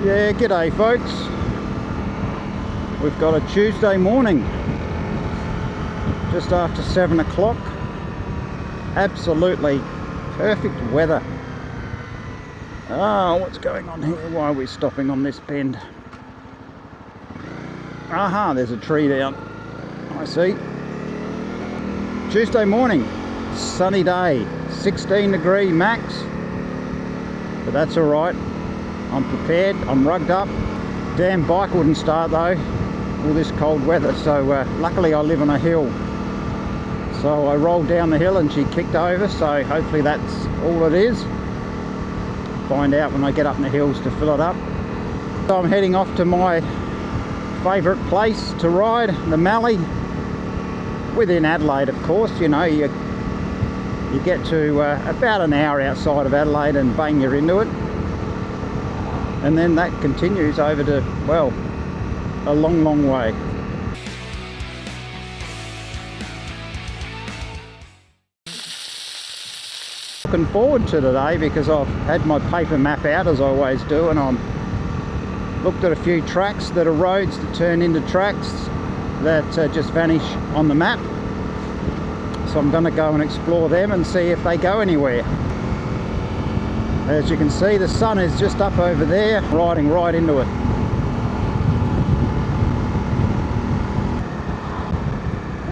Yeah, g'day folks. We've got a Tuesday morning, just after 7 o'clock. Absolutely perfect weather. What's going on here? Why are we stopping on this bend? Aha, there's a tree down. I see. Tuesday morning, sunny day, 16 degree max, but that's all right. I'm prepared, I'm rugged up. Damn bike wouldn't start though, all this cold weather, so luckily I live on a hill. So I rolled down the hill and she kicked over, so hopefully that's all it is. Find out when I get up in the hills to fill it up. So I'm heading off to my favourite place to ride, the Mallee, within Adelaide of course. You know, you get to about an hour outside of Adelaide and bang, you're into it. And then that continues over to, well, a long way. Looking forward to today because I've had my paper map out as I always do, and I'm looked at a few tracks that are roads that turn into tracks that just vanish on the map. So I'm going to go and explore them and see if they go anywhere. As you can see, the sun is just up over there, riding right into it.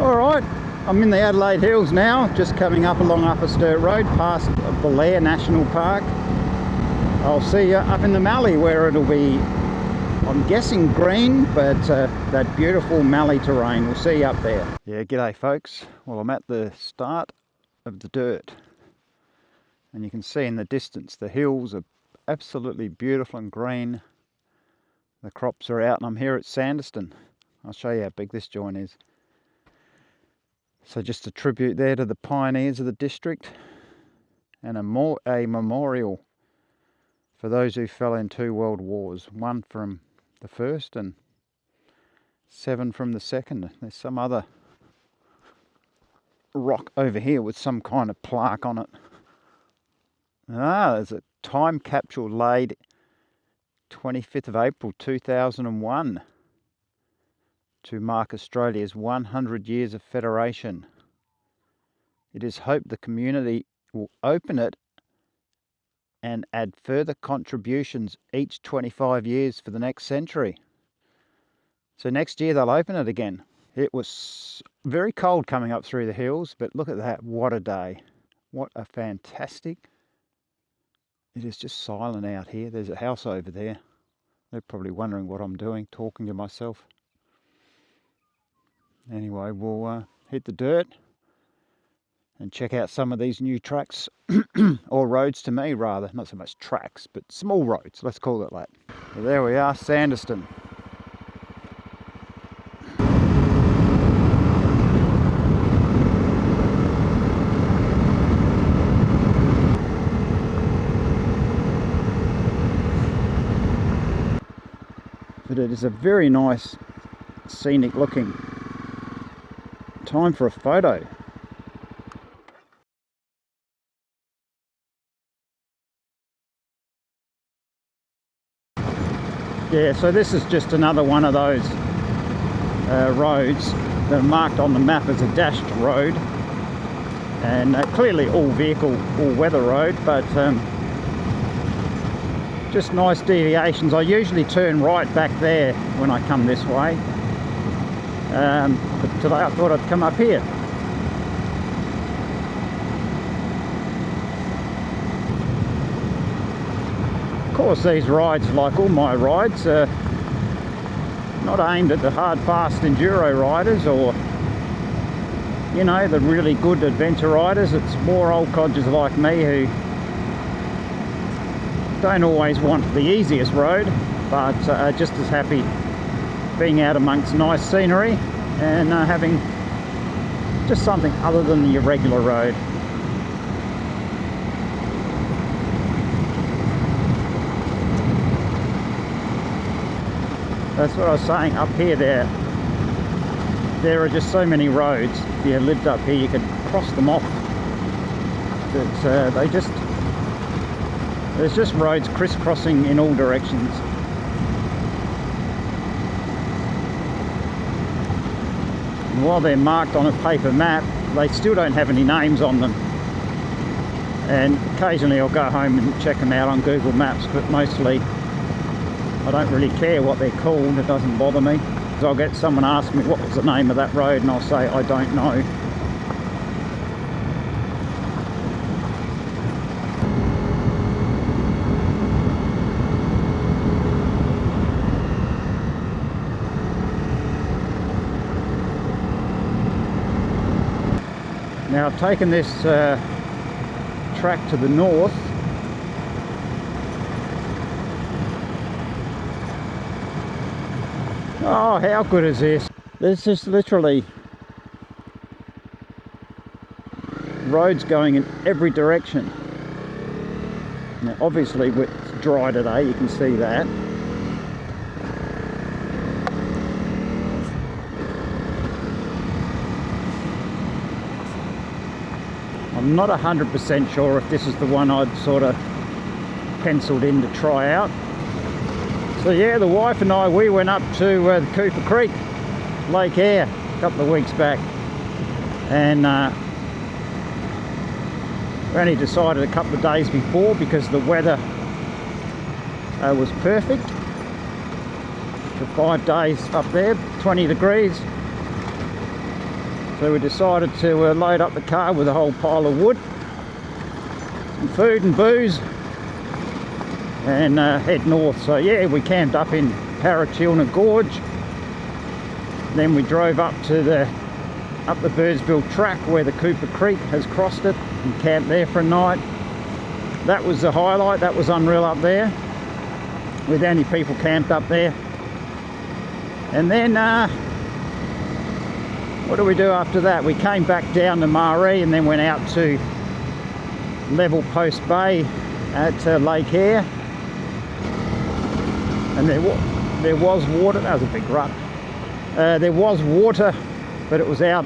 Alright, I'm in the Adelaide Hills now, just coming up along Upper Sturt Road, past Blair National Park. I'll see you up in the Mallee where it'll be, I'm guessing green, but that beautiful Mallee terrain. We'll see you up there. Yeah, g'day folks. Well, I'm at the start of the dirt. And you can see in the distance the hills are absolutely beautiful and green. The crops are out and I'm here at Sanderston. I'll show you how big this joint is. So just a tribute there to the pioneers of the district, and a memorial for those who fell in 2 world wars. 1 from the first and 7 from the second. There's some other rock over here with some kind of plaque on it. There's a time capsule laid 25th of April 2001 to mark Australia's 100 years of federation. It is hoped the community will open it and add further contributions each 25 years for the next century. So next year they'll open it again. It was very cold coming up through the hills, but look at that, what a day. What a fantastic. It is just silent out here. There's a house over there. They're probably wondering what I'm doing, talking to myself. Anyway, we'll hit the dirt and check out some of these new tracks, or roads to me rather, not so much tracks, but small roads, let's call it that. So there we are, Sanderston. But it is a very nice, scenic looking. Time for a photo. Yeah, so this is just another one of those roads that are marked on the map as a dashed road, and clearly all weather road, but just nice deviations. I usually turn right back there when I come this way, but today I thought I'd come up here. Of course, these rides, like all my rides, are not aimed at the hard, fast enduro riders or, you know, the really good adventure riders. It's more old codgers like me who don't always want the easiest road, but are just as happy being out amongst nice scenery and having just something other than your regular road. That's what I was saying, up here there are just so many roads. If you lived up here you could cross them off. But there's just roads crisscrossing in all directions. And while they're marked on a paper map, they still don't have any names on them. And occasionally I'll go home and check them out on Google Maps, but mostly I don't really care what they're called. It doesn't bother me. I'll get someone ask me what was the name of that road and I'll say I don't know. Now I've taken this track to the north. Oh, how good is this? There's just literally roads going in every direction. Now obviously it's dry today, you can see that. I'm not 100% sure if this is the one I'd sort of penciled in to try out. So yeah, the wife and I, we went up to the Cooper Creek, Lake Eyre, a couple of weeks back. And we only decided a couple of days before because the weather was perfect. For 5 days up there, 20 degrees. So we decided to load up the car with a whole pile of wood, some food and booze, and head north. So yeah, we camped up in Parachilna Gorge. Then we drove up to the Birdsville track where the Cooper Creek has crossed it and camped there for a night. That was the highlight. That was unreal up there. We're the only people camped up there. And then what do we do after that? We came back down to Maree and then went out to Level Post Bay at Lake Eyre. And there was water. That was a big rut. There was water, but it was out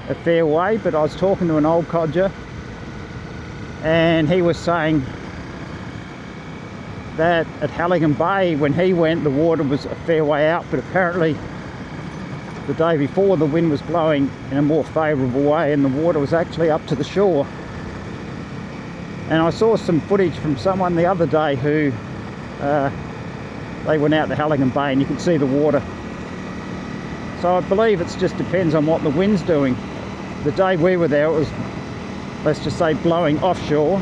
a fair way. But I was talking to an old codger and he was saying that at Halligan Bay, when he went, the water was a fair way out, but apparently the day before the wind was blowing in a more favourable way and the water was actually up to the shore. And I saw some footage from someone the other day who they went out to Halligan Bay and you could see the water. So I believe it just depends on what the wind's doing. The day we were there it was, let's just say, blowing offshore,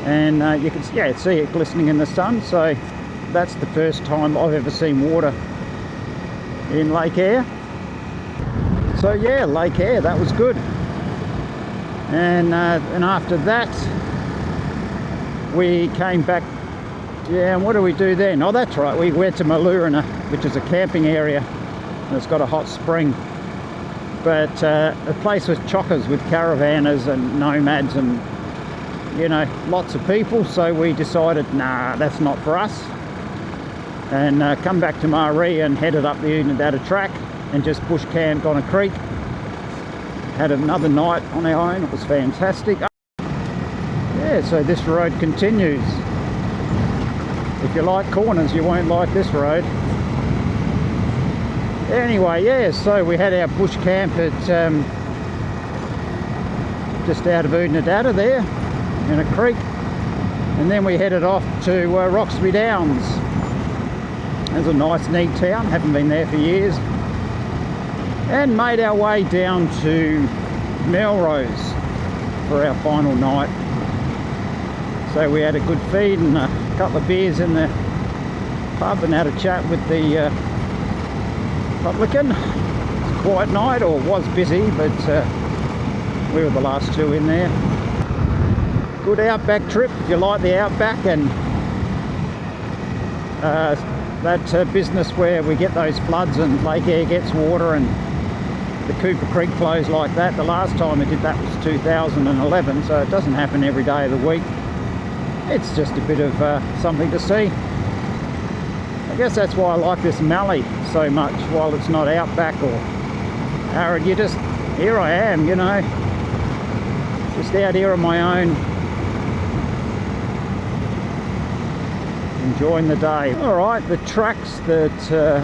and you can see it glistening in the sun. So that's the first time I've ever seen water in Lake Eyre. So yeah, Lake Eyre, that was good. And after that we came back. Yeah, and what do we do then? Oh, that's right, we went to Malurina, which is a camping area and it's got a hot spring. But the place was chockers with caravanners and nomads and, you know, lots of people. So we decided, nah, that's not for us. And come back to Maree and headed up the Oodnadatta track and just bush camped on a creek. Had another night on our own. It was fantastic. Yeah, so this road continues. If you like corners, you won't like this road. Anyway, yeah, so we had our bush camp at just out of Oodnadatta there in a creek, and then we headed off to Roxby Downs. It's a nice neat town, haven't been there for years, and made our way down to Melrose for our final night. So we had a good feed and a couple of beers in the pub and had a chat with the publican. It's a quiet night, or was busy, but we were the last two in there. Good outback trip if you like the outback, and that business where we get those floods and Lake Eyre gets water and the Cooper Creek flows like that. The last time I did that was 2011, so it doesn't happen every day of the week. It's just a bit of something to see. I guess that's why I like this Mallee so much. While it's not outback or arid, you just, here I am, you know, just out here on my own, enjoying the day. All right, the tracks that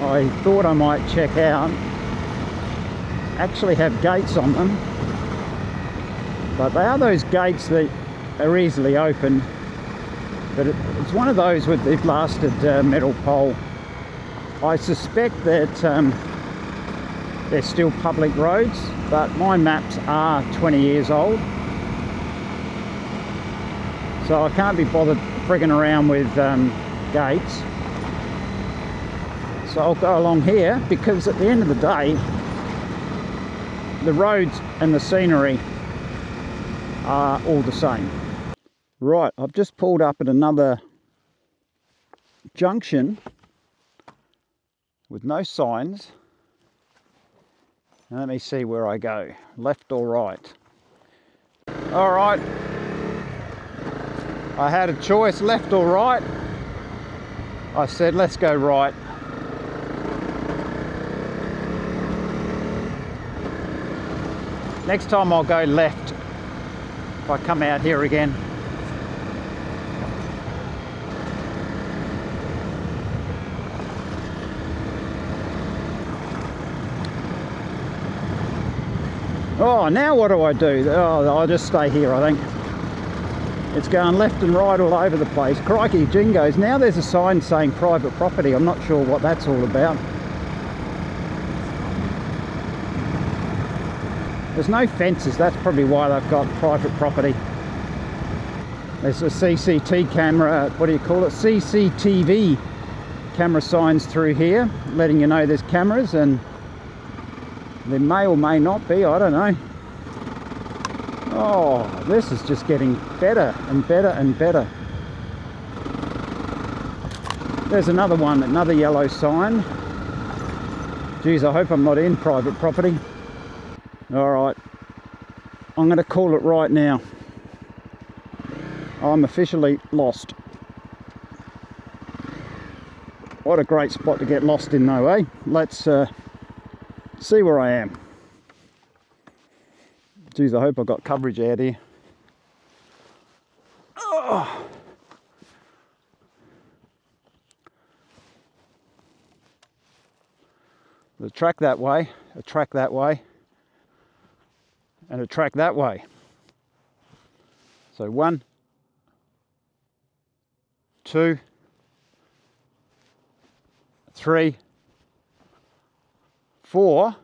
I thought I might check out actually have gates on them, but they are those gates that are easily opened, but it's one of those with the blasted metal pole. I suspect that they're still public roads, but my maps are 20 years old, so I can't be bothered frigging around with gates. So I'll go along here, because at the end of the day, the roads and the scenery are all the same. Right, I've just pulled up at another junction with no signs. Let me see where I go, left or right. All right, I had a choice, left or right. I said, let's go right. Next time I'll go left if I come out here again. Oh, now what do I do? Oh, I'll just stay here, I think. It's going left and right all over the place. Crikey jingoes. Now there's a sign saying private property. I'm not sure what that's all about. There's no fences, that's probably why they've got private property. There's a CCTV camera, what do you call it? CCTV camera signs through here, letting you know there's cameras, and there may or may not be, I don't know. Oh, this is just getting better and better and better. There's another one, another yellow sign. Geez, I hope I'm not in private property. Alright, I'm going to call it right now. I'm officially lost. What a great spot to get lost in though, eh? Let's see where I am. Geez, I hope I've got coverage out here. Oh. The track that way, a track that way, and a track that way. So 1, 2, 3, 4,